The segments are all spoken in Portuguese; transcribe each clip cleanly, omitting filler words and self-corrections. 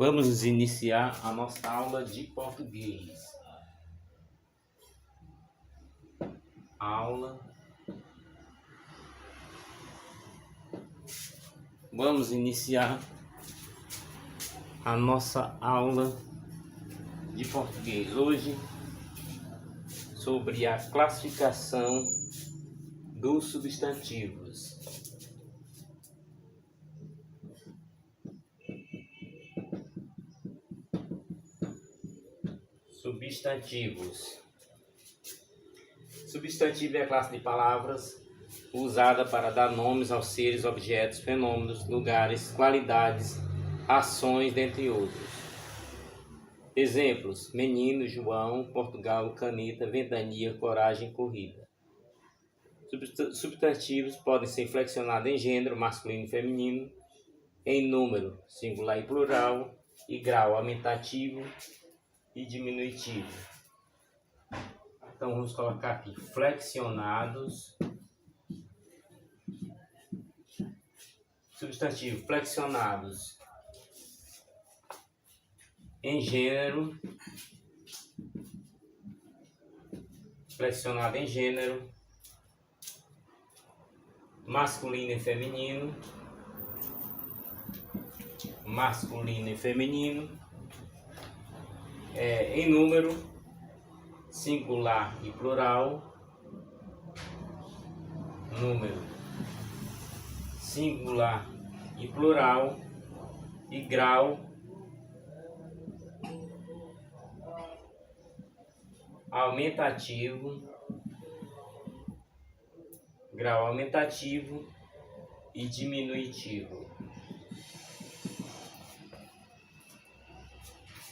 Vamos iniciar a nossa aula de português. Vamos iniciar a nossa aula de português hoje sobre a classificação dos substantivos. Substantivo é a classe de palavras usada para dar nomes aos seres, objetos, fenômenos, lugares, qualidades, ações, dentre outros. Exemplos: menino, João, Portugal, caneta, ventania, coragem, corrida. Substantivos podem ser flexionados em gênero, masculino e feminino, em número, singular e plural, e grau, aumentativo e diminutivo. Então vamos colocar aqui flexionados. Substantivo flexionados em gênero, flexionado em gênero, masculino e feminino, em número, singular e plural, número, singular e plural, e grau, aumentativo, e diminutivo.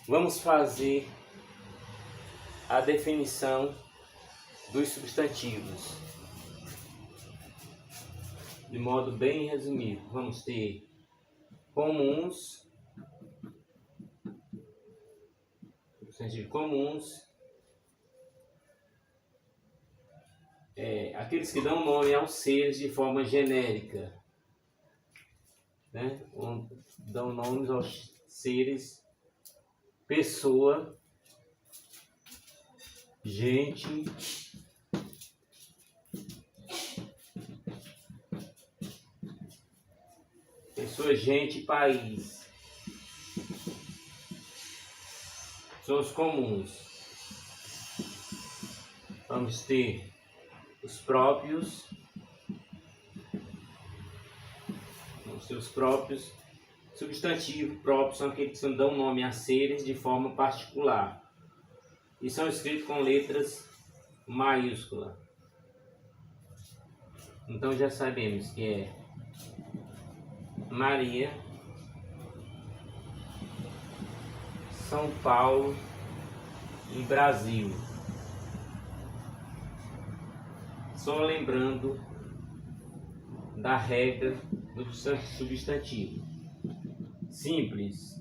Vamos fazer a definição dos substantivos de modo bem resumido. Vamos ter comuns, substantivos comuns, aqueles que dão nome aos seres de forma genérica, né? Dão nomes aos seres, pessoa, gente, país. São os comuns. Vamos ter os próprios. Substantivo próprios são aqueles que dão nome a seres de forma particular e são escritos com letras maiúsculas. Então já sabemos que é Maria, São Paulo e Brasil. Só lembrando da regra do substantivo. Simples.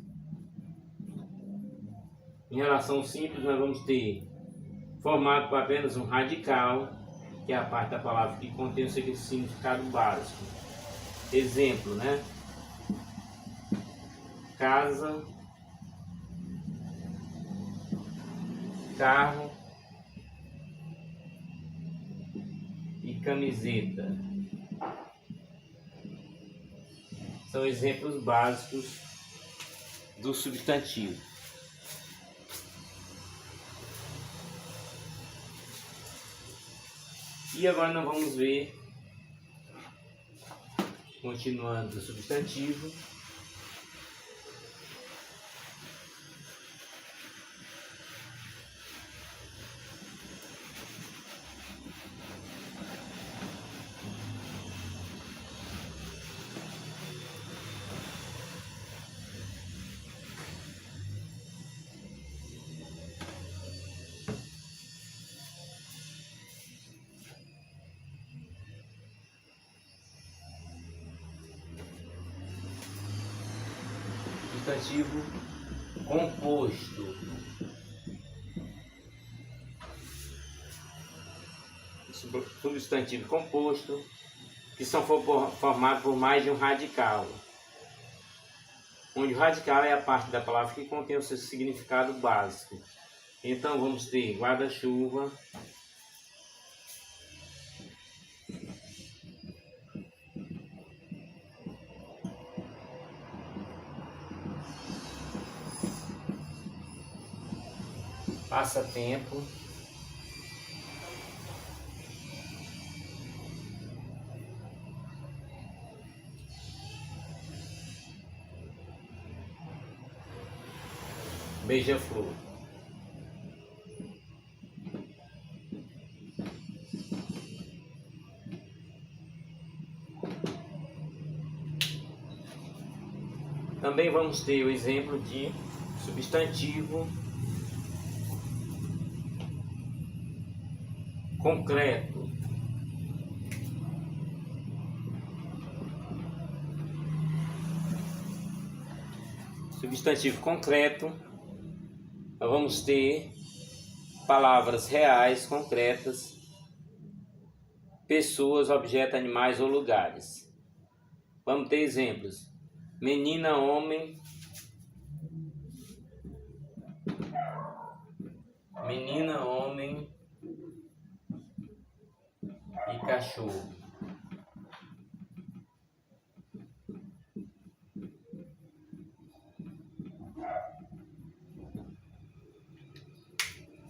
Em relação ao simples, nós vamos ter formado por apenas um radical, que é a parte da palavra que contém o seu significado básico. Exemplo, né? Casa, carro e camiseta. São exemplos básicos do substantivo. E agora nós vamos ver, continuando o substantivo, substantivo composto. Substantivo composto, que são formados por mais de um radical. onde o radical é a parte da palavra que contém o seu significado básico. Então vamos ter guarda-chuva, passatempo, beija-flor. Também vamos ter o exemplo de substantivo concreto. Substantivo concreto, nós vamos ter palavras reais, concretas, pessoas, objetos, animais ou lugares. Vamos ter exemplos: menina, homem, menina, homem e cachorro.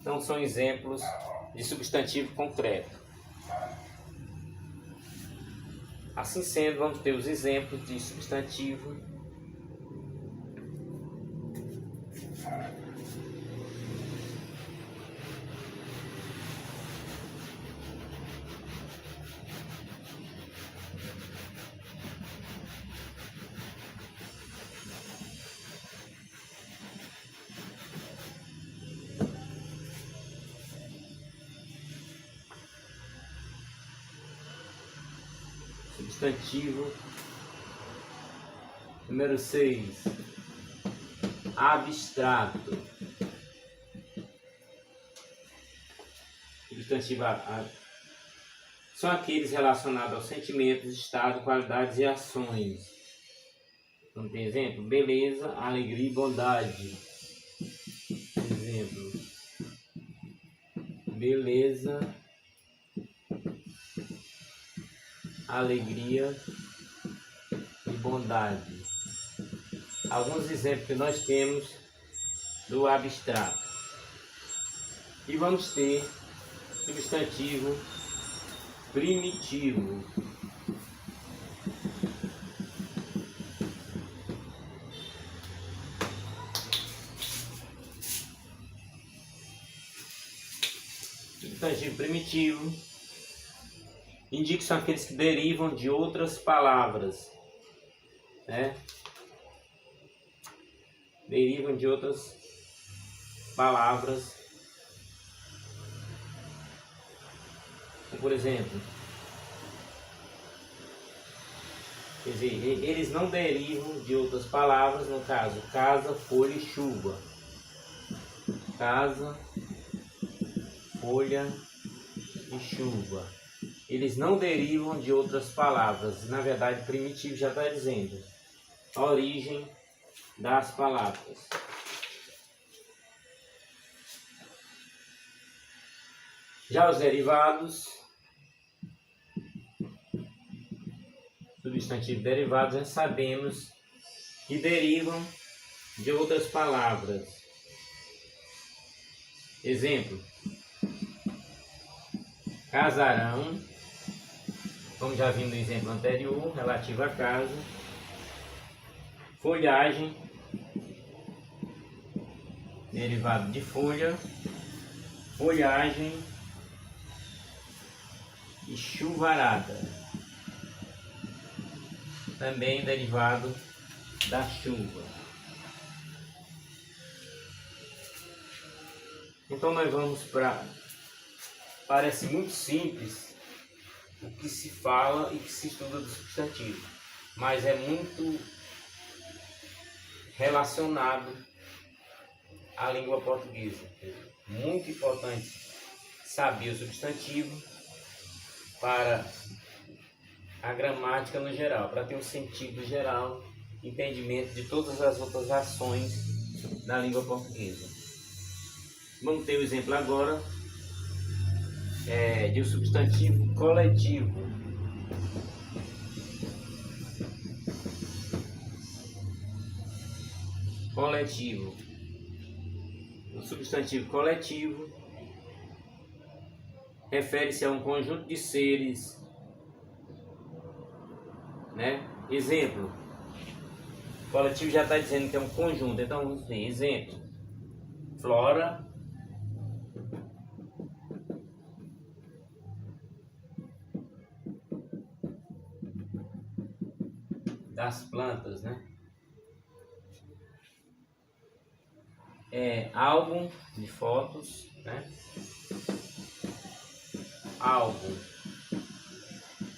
Então são exemplos de substantivo concreto. Assim sendo, vamos ter os exemplos de substantivo número 6, abstrato. Substantivo são aqueles relacionados aos sentimentos, estado, qualidades e ações. Então tem exemplo: beleza, alegria e bondade. Exemplo: beleza, alegria e bondade. Alguns exemplos que nós temos do abstrato. E vamos ter substantivo primitivo. Substantivo primitivo indica que são aqueles que derivam de outras palavras, né? Derivam de outras palavras. Por exemplo, quer dizer, eles não derivam de outras palavras, no caso, casa, folha e chuva. Casa, folha e chuva. Eles não derivam de outras palavras. Na verdade, primitivo já está dizendo a origem das palavras. Já os derivados, substantivos derivados, nós sabemos que derivam de outras palavras. Exemplo: casarão, como já vimos no exemplo anterior, relativo à casa. Folhagem, derivado de folha, folhagem e chuvarada, também derivado da chuva. Então nós vamos para... Parece muito simples o que se fala e que se estuda do substantivo, mas é muito relacionado à língua portuguesa. Muito importante saber o substantivo para a gramática no geral, para ter um sentido geral entendimento de todas as outras ações da língua portuguesa. Vamos ter o exemplo agora de um substantivo coletivo. Coletivo. O substantivo coletivo refere-se a um conjunto de seres, né? Exemplo. Coletivo já está dizendo que é um conjunto, então vamos ver. Exemplo. Flora das plantas, né? Álbum de fotos, né? Álbum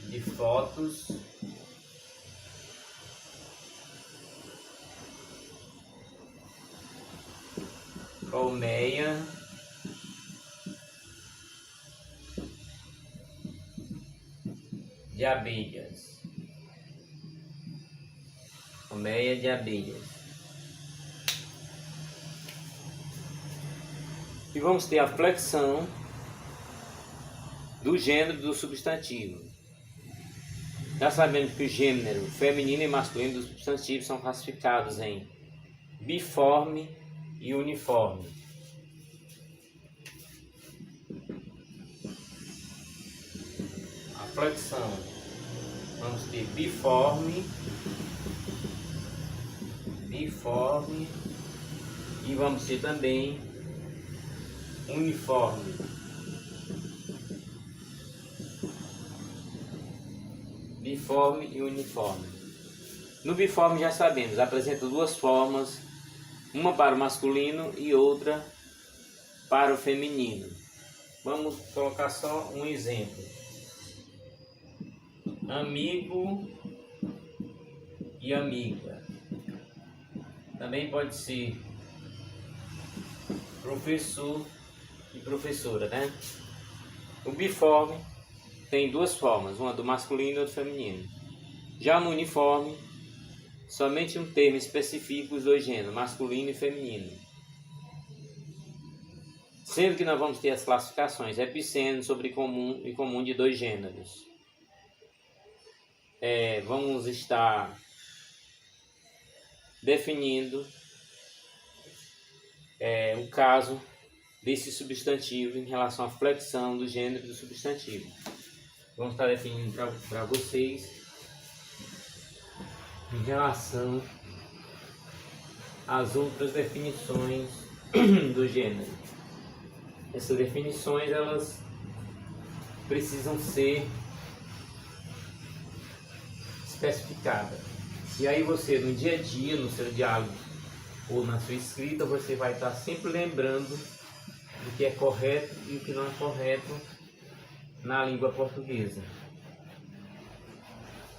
de fotos colmeia de abelhas. Colmeia de abelhas. E vamos ter a flexão do gênero do substantivo. Já sabemos que o gênero feminino e masculino dos substantivos são classificados em biforme e uniforme. A flexão, vamos ter biforme e vamos ter também uniforme. Biforme e uniforme. No biforme já sabemos, apresenta duas formas, uma para o masculino e outra para o feminino. Vamos colocar só um exemplo. Amigo e amiga. Também pode ser professor e professora, né? O biforme tem duas formas, uma do masculino e outra do feminino. Já no uniforme, somente um termo especifica os dois gêneros, masculino e feminino. Sendo que nós vamos ter as classificações epiceno, sobrecomum e comum de dois gêneros. Vamos estar definindo o caso desse substantivo em relação à flexão do gênero do substantivo. Vamos estar definindo para vocês em relação às outras definições do gênero. Essas definições, elas precisam ser especificadas. E aí você, no dia a dia, no seu diálogo ou na sua escrita, você vai estar sempre lembrando do que é correto e o que não é correto na língua portuguesa.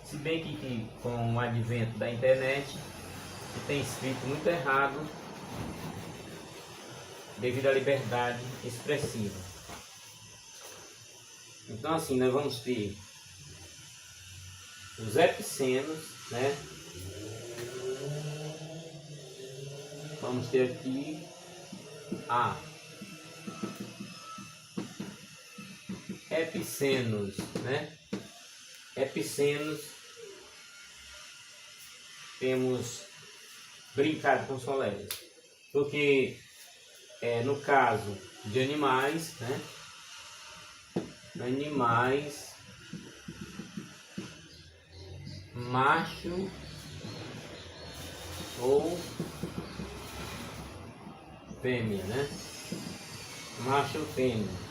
Se bem que com o advento da internet, se tem escrito muito errado devido à liberdade expressiva. Então assim, nós vamos ter os epicenos, né? Vamos ter aqui a epicenos, né? Epicenos, temos brincado com os colegas, porque no caso de animais, né? Animais, macho ou fêmea, né? Macho ou fêmea.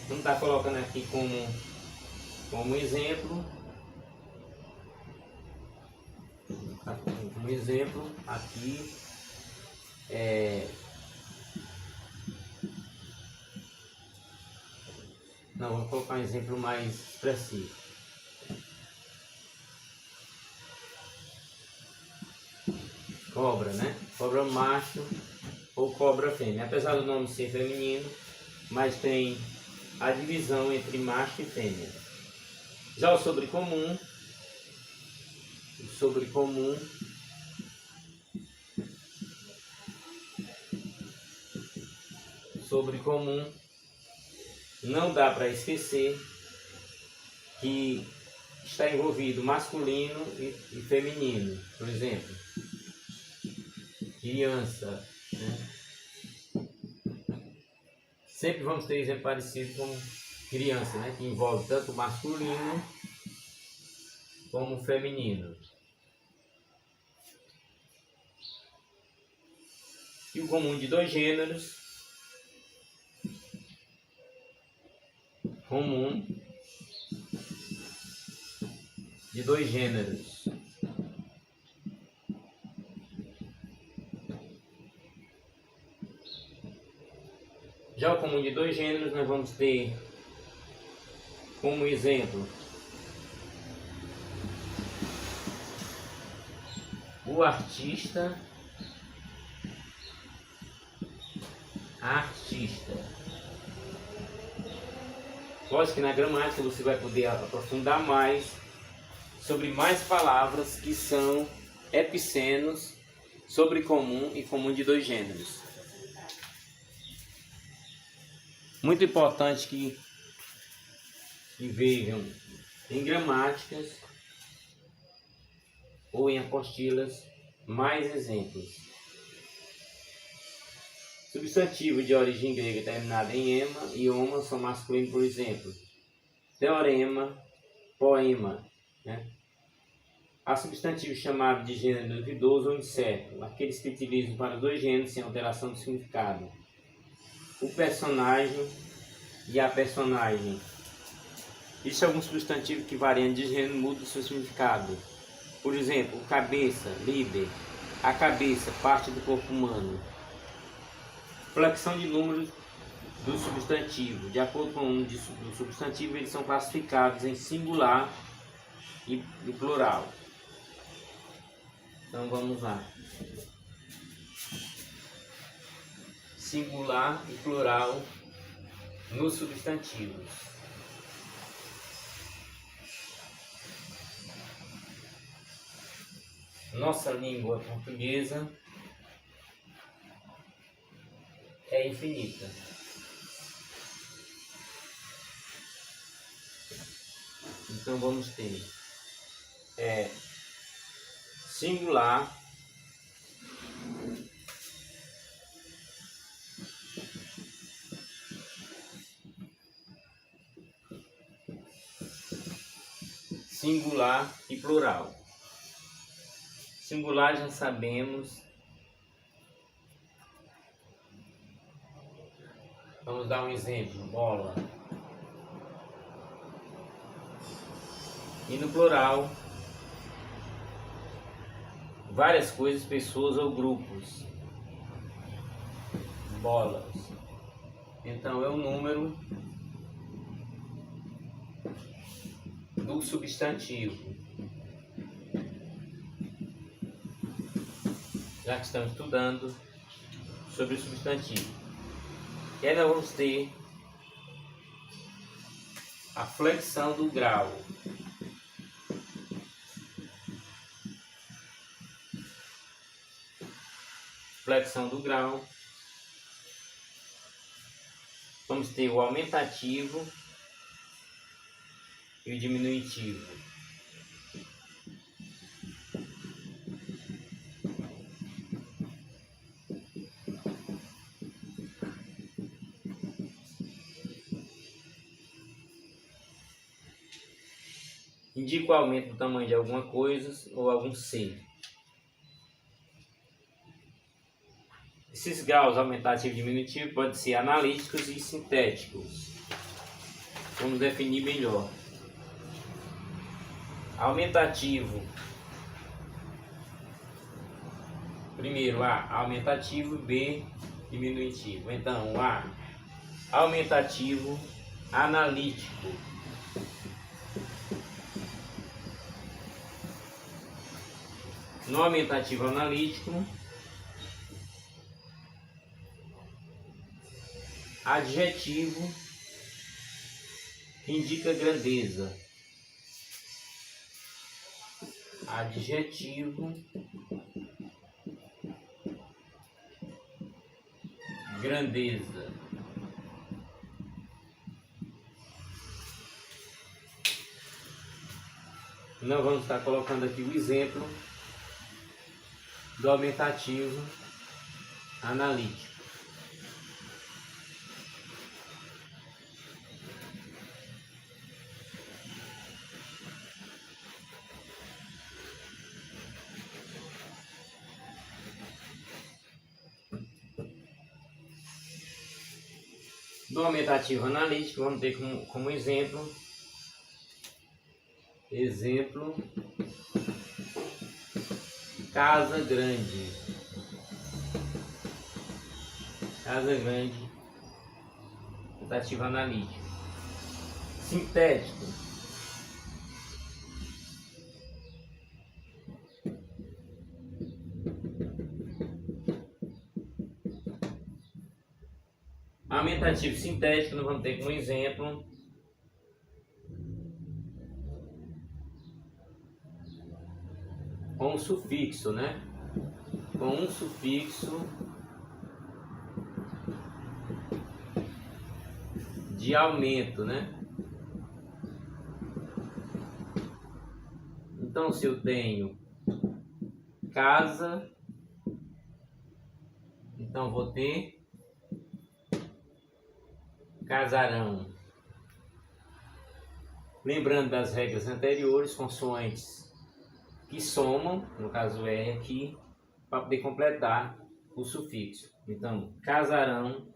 Vamos estar colocando aqui como exemplo. Como exemplo aqui não, vou colocar um exemplo mais expressivo. Cobra, né? Cobra macho ou cobra fêmea. Apesar do nome ser feminino, mas tem a divisão entre macho e fêmea. Já o sobrecomum sobre comum, não dá para esquecer que está envolvido masculino e feminino. Por exemplo, criança, né? Sempre vamos ter exemplo parecido com criança, né? Que envolve tanto masculino como feminino. E o comum de dois gêneros, comum de dois gêneros. Já o comum de dois gêneros nós vamos ter como exemplo o artista, Lógico que na gramática você vai poder aprofundar mais sobre mais palavras que são epicenos, sobre comum e comum de dois gêneros. Muito importante que vejam em gramáticas ou em apostilas mais exemplos. Substantivo de origem grega terminado em ema e oma são masculinos, por exemplo, teorema, poema, né? Há substantivos chamados de gênero duvidoso ou incerto, aqueles que utilizam para dois gêneros sem alteração de significado. O personagem e a personagem. Isso é algum substantivo que variando de gênero muda o seu significado. Por exemplo, cabeça, líder, a cabeça, parte do corpo humano. Flexão de números do substantivo. De acordo com o nome do substantivo, eles são classificados em singular e plural. Então vamos lá. Singular e plural nos substantivos. Nossa língua portuguesa é infinita. Então vamos ter singular, singular e plural. Singular já sabemos. Vamos dar um exemplo, bola. E no plural, várias coisas, pessoas ou grupos. Bolas. Então é o número do substantivo. Já que estamos estudando sobre o substantivo. E aí nós vamos ter a flexão do grau. Flexão do grau. Vamos ter o aumentativo e o diminutivo. Indica o aumento do tamanho de alguma coisa ou algum ser. Esses graus aumentativo e diminutivo podem ser analíticos e sintéticos. Vamos definir melhor. Aumentativo. Primeiro A, aumentativo, B, diminutivo. Então, A, aumentativo, analítico. No aumentativo analítico, adjetivo que indica grandeza. adjetivo, grandeza. Nós vamos estar colocando aqui o exemplo do aumentativo analítico. Do aumentativo analítico, vamos ter como exemplo casa grande. Casa grande, aumentativo analítico. Sintético. Aumentativo sintético, nós vamos ter como exemplo com um sufixo, né? Com um sufixo de aumento, né? Então, se eu tenho casa, então vou ter casarão. Lembrando das regras anteriores, consoantes que somam, no caso R aqui, para poder completar o sufixo. Então, casarão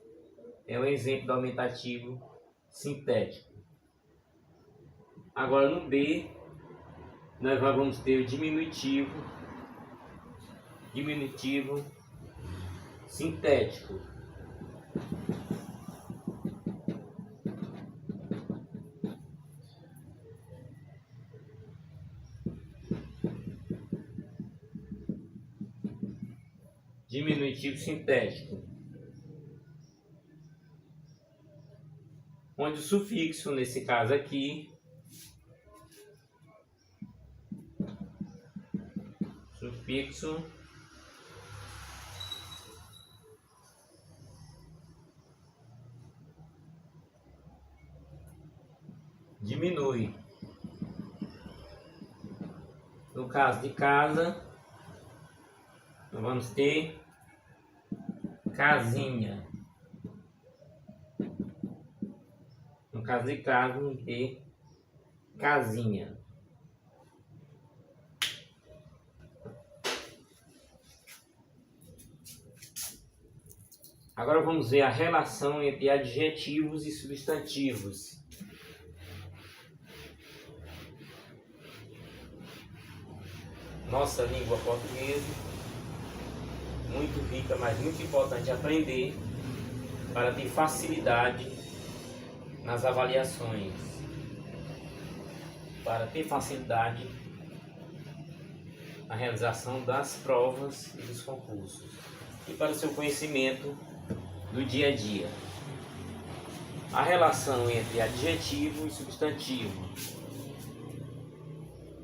é um exemplo do aumentativo sintético. Agora no B, nós vamos ter o diminutivo sintético. Diminutivo sintético, onde o sufixo, nesse caso aqui, sufixo diminui. No caso de casa, nós vamos ter casinha. No caso de casa, vamos ter casinha. Agora vamos ver a relação entre adjetivos e substantivos. Nossa língua portuguesa, muito rica, mas muito importante aprender para ter facilidade nas avaliações, para ter facilidade na realização das provas e dos concursos e para o seu conhecimento do dia a dia. A relação entre adjetivo e substantivo.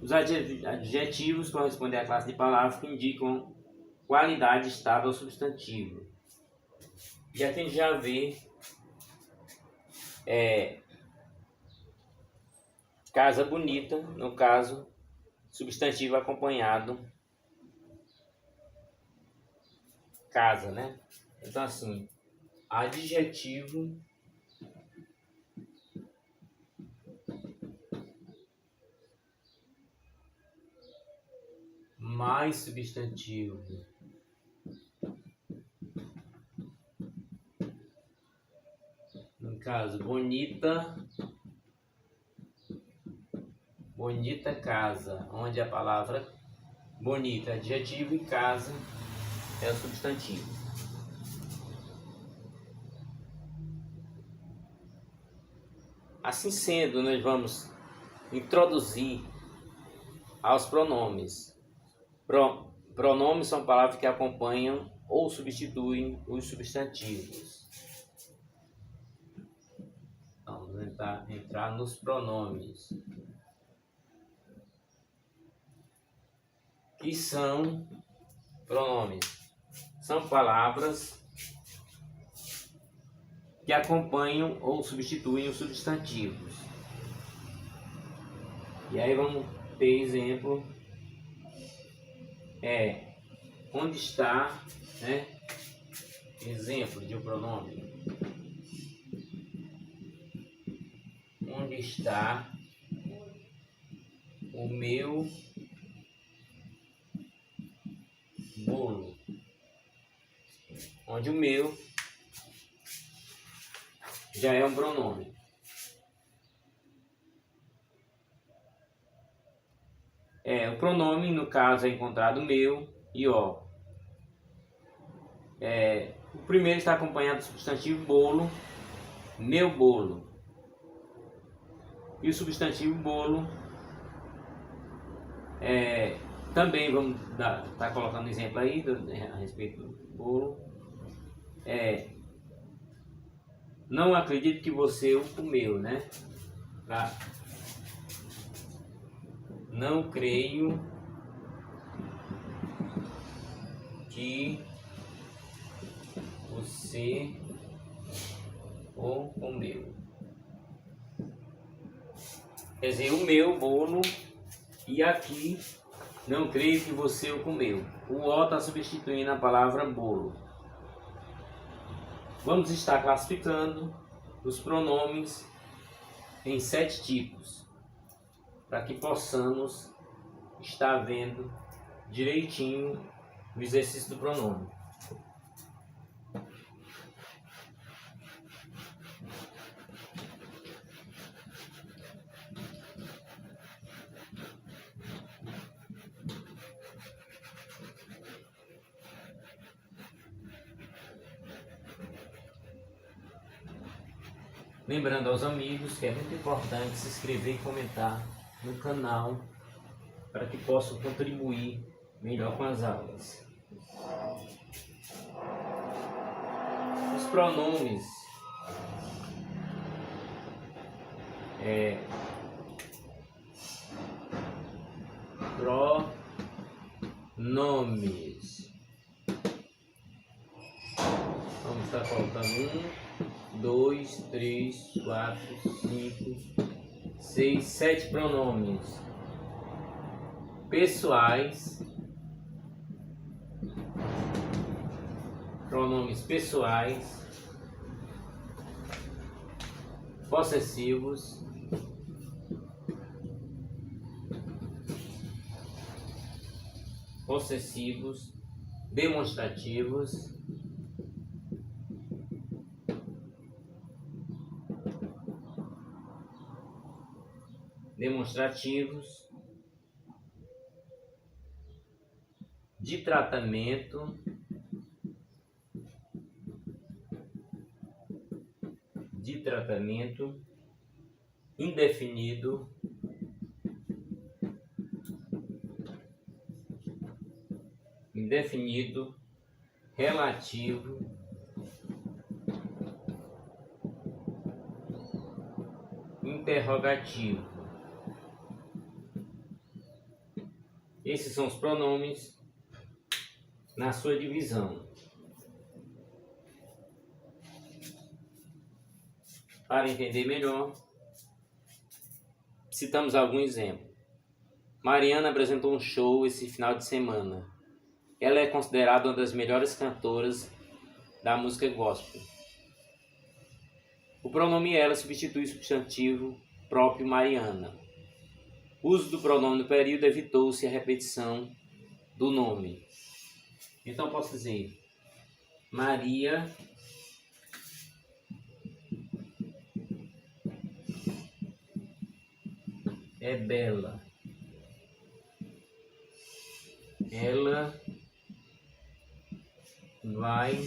Os adjetivos correspondem à classe de palavras que indicam qualidade, estado ao substantivo. E aqui a gente já vê casa bonita, no caso, substantivo acompanhado casa, né? Então assim, adjetivo mais substantivo. No caso, bonita casa, onde a palavra bonita é adjetivo e casa é o substantivo. Assim sendo, nós vamos introduzir aos pronomes. Pronomes são palavras que acompanham ou substituem os substantivos. Então, vamos entrar nos pronomes. que são pronomes? São palavras que acompanham ou substituem os substantivos. E aí vamos ter exemplo. Onde está, né? Exemplo de um pronome. Onde está o meu bolo? Onde o meu já é um pronome. O pronome, no caso, é encontrado meu e ó. O primeiro está acompanhado do substantivo bolo, meu bolo. E o substantivo bolo, também vamos tá colocando exemplo aí a respeito do bolo. Não acredito que você o comeu, né? Não creio que você o comeu. Quer dizer, o meu bolo, e aqui, não creio que você o comeu. O O está substituindo a palavra bolo. Vamos estar classificando os pronomes em 7 tipos, para que possamos estar vendo direitinho o exercício do pronome. Lembrando aos amigos que é muito importante se inscrever e comentar no canal para que possam contribuir melhor com as aulas. Os pronomes pronomes. Vamos estar colocando 1, 2, 3, 4, 5, 6, 7 pronomes pessoais. Pronomes pessoais, possessivos, demonstrativos, de tratamento, indefinido, relativo, interrogativo. Esses são os pronomes na sua divisão. Para entender melhor, citamos algum exemplo. Mariana apresentou um show esse final de semana. Ela é considerada uma das melhores cantoras da música gospel. O pronome ela substitui o substantivo próprio Mariana. O uso do pronome no período evitou-se a repetição do nome. Então posso dizer, Maria é bela. Ela vai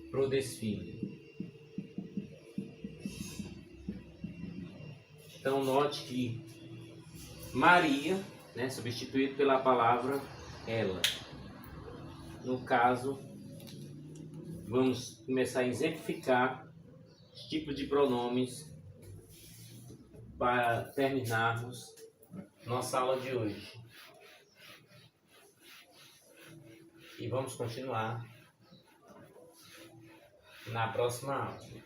pro desfile. Então note que Maria, né, substituído pela palavra ela. No caso, vamos começar a exemplificar os tipos de pronomes para terminarmos nossa aula de hoje. E vamos continuar na próxima aula.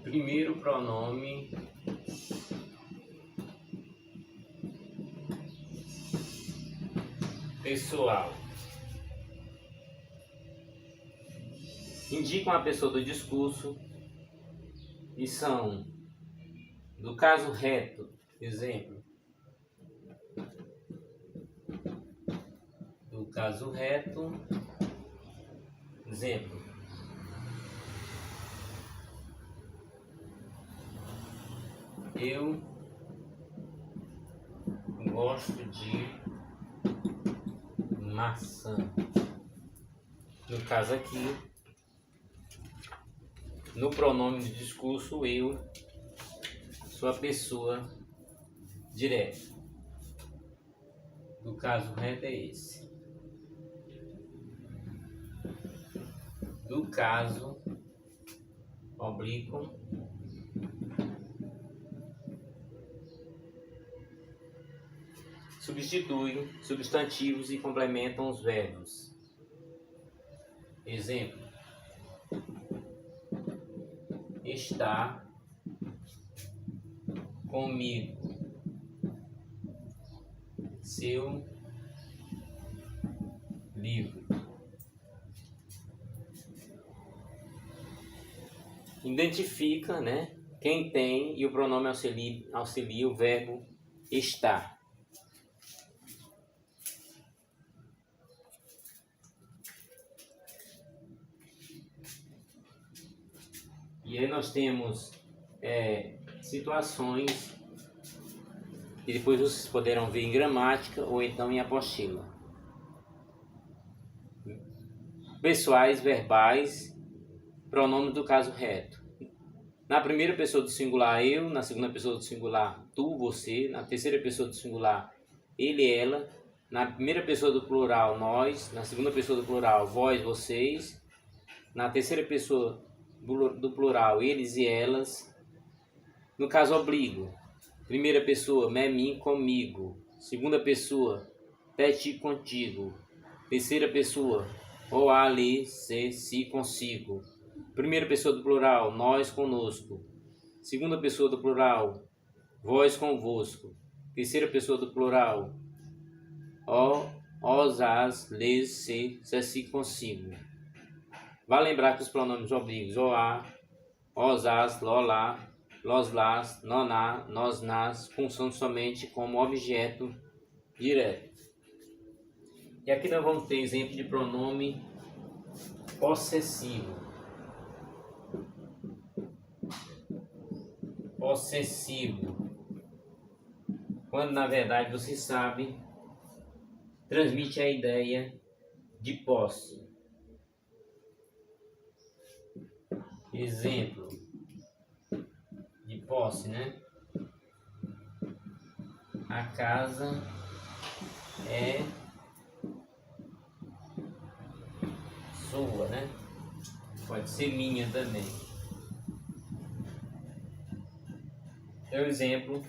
Primeiro pronome pessoal. Indicam a pessoa do discurso e são do caso reto, exemplo. Do caso reto, exemplo. Eu gosto de maçã. No caso aqui, no pronome de discurso, eu sou a pessoa direta. Do caso reto é esse. Do caso oblíquo, substituem substantivos e complementam os verbos. Exemplo: está comigo. Seu livro. Identifica, né, quem tem e o pronome auxilia o verbo estar. E aí nós temos situações que depois vocês poderão ver em gramática ou então em apostila. Pessoais, verbais, pronomes do caso reto. Na primeira pessoa do singular, eu. Na segunda pessoa do singular, tu, você. Na terceira pessoa do singular, ele, ela. Na primeira pessoa do plural, nós. Na segunda pessoa do plural, vós, vocês. Na terceira pessoa do plural, eles e elas. No caso oblíquo, primeira pessoa, me, mim, comigo. Segunda pessoa, te, ti, contigo. Terceira pessoa, o, a, lhe, se, si, consigo. Primeira pessoa do plural, nós, conosco. Segunda pessoa do plural, vós, convosco. Terceira pessoa do plural, o, os, as, lhes, se, si, consigo. Vale lembrar que os pronomes oblíquos, o, a, os, as, lo, lá, los, las, noná, nós, nas, funcionam somente como objeto direto. E aqui nós vamos ter exemplo de pronome possessivo. Possessivo. Quando na verdade você sabe, transmite a ideia de posse. Exemplo de posse, né? A casa é sua, né? Pode ser minha também. É o exemplo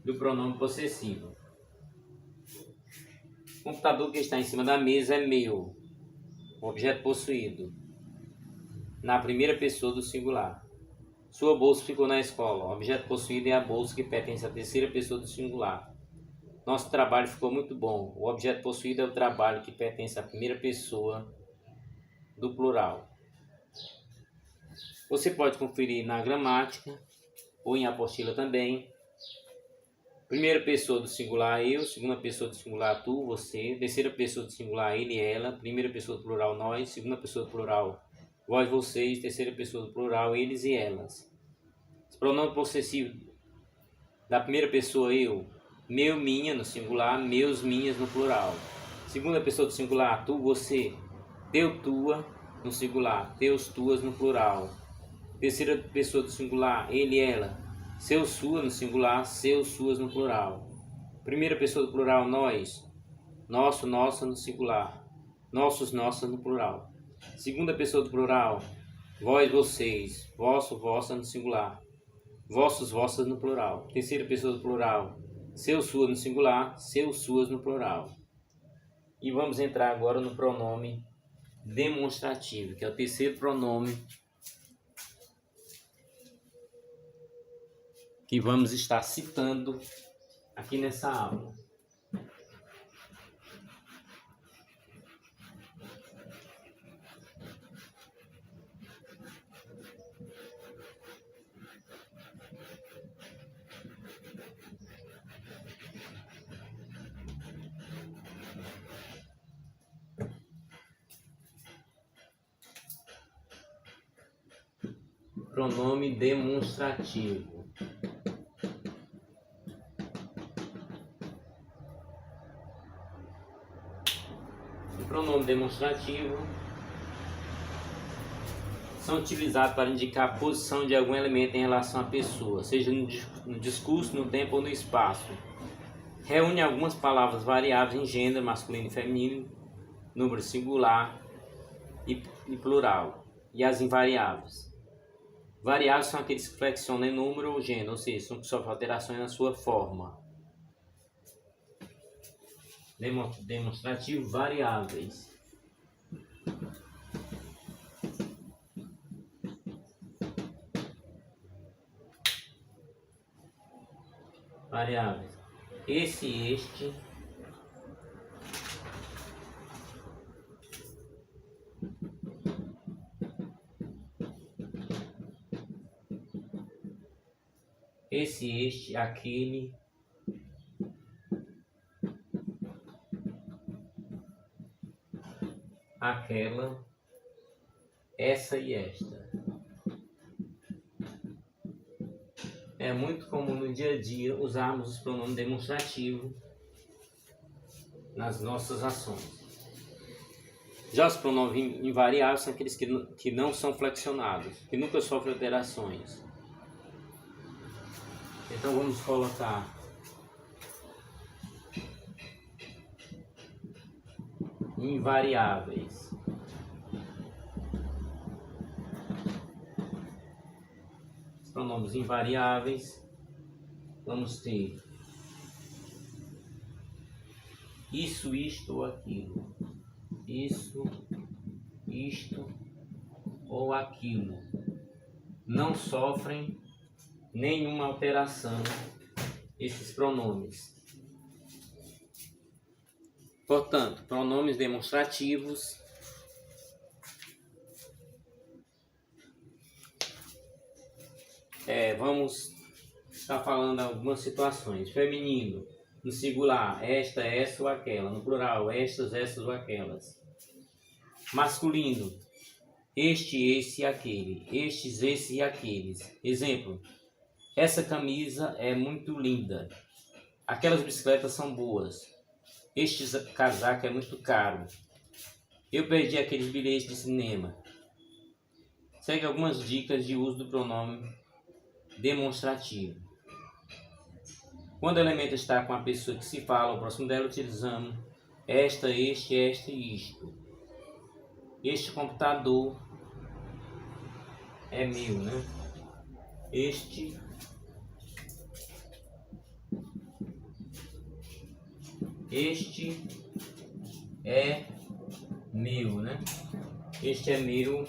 do pronome possessivo. O computador que está em cima da mesa é meu. O objeto possuído. Na primeira pessoa do singular. Sua bolsa ficou na escola. O objeto possuído é a bolsa que pertence à terceira pessoa do singular. Nosso trabalho ficou muito bom. O objeto possuído é o trabalho que pertence à primeira pessoa do plural. Você pode conferir na gramática ou em apostila também. Primeira pessoa do singular, eu. Segunda pessoa do singular, tu, você. Terceira pessoa do singular, ele, ela. Primeira pessoa do plural, nós. Segunda pessoa do plural, vós, vocês. Terceira pessoa do plural, eles e elas. Os pronomes possessivos da primeira pessoa, eu. Meu, minha no singular, meus, minhas no plural. Segunda pessoa do singular, tu, você. Teu, tua. no singular, teus, tuas no plural. Terceira pessoa do singular, ele, ela, seu, sua no singular, seus, suas no plural. Primeira pessoa do plural, nós, nosso, nossa no singular, nossos, nossas no plural. Segunda pessoa do plural, vós, vocês, vosso, vossa no singular, vossos, vossas no plural. Terceira pessoa do plural, seu, sua no singular, seus, suas no plural. E vamos entrar agora no pronome demonstrativo, que é o terceiro pronome que vamos estar citando aqui nessa aula. Pronome demonstrativo. O pronome demonstrativo são utilizados para indicar a posição de algum elemento em relação à pessoa, seja no discurso, no tempo ou no espaço. Reúne algumas palavras variáveis em gênero, masculino e feminino, número singular e plural, e as invariáveis. Variáveis são aqueles que flexionam em número ou gênero, ou seja, são que sofrem alterações na sua forma. Demonstrativo, variáveis. Variáveis. Esse, este. Esse, este, aquele. Aquela. Essa e esta. É muito comum no dia a dia usarmos os pronomes demonstrativos nas nossas ações. Já os pronomes invariáveis são aqueles que não são flexionados, que nunca sofrem alterações. Então vamos colocar invariáveis. Os pronomes invariáveis, vamos ter isso, isto ou aquilo. Isso, isto ou aquilo. Não sofrem nenhuma alteração esses pronomes. Portanto, pronomes demonstrativos vamos estar falando algumas situações. Feminino, no singular, esta, essa ou aquela. No plural, estas, essas ou aquelas. Masculino, este, esse e aquele. Estes, esse e aqueles. Exemplo: essa camisa é muito linda. Aquelas bicicletas são boas. Este casaco é muito caro. Eu perdi aqueles bilhetes de cinema. Segue algumas dicas de uso do pronome demonstrativo. Quando o elemento está com a pessoa que se fala, ao próximo dela, utilizamos esta, este, esta e isto. Este computador é meu, né? Este é meu, né? Este é meu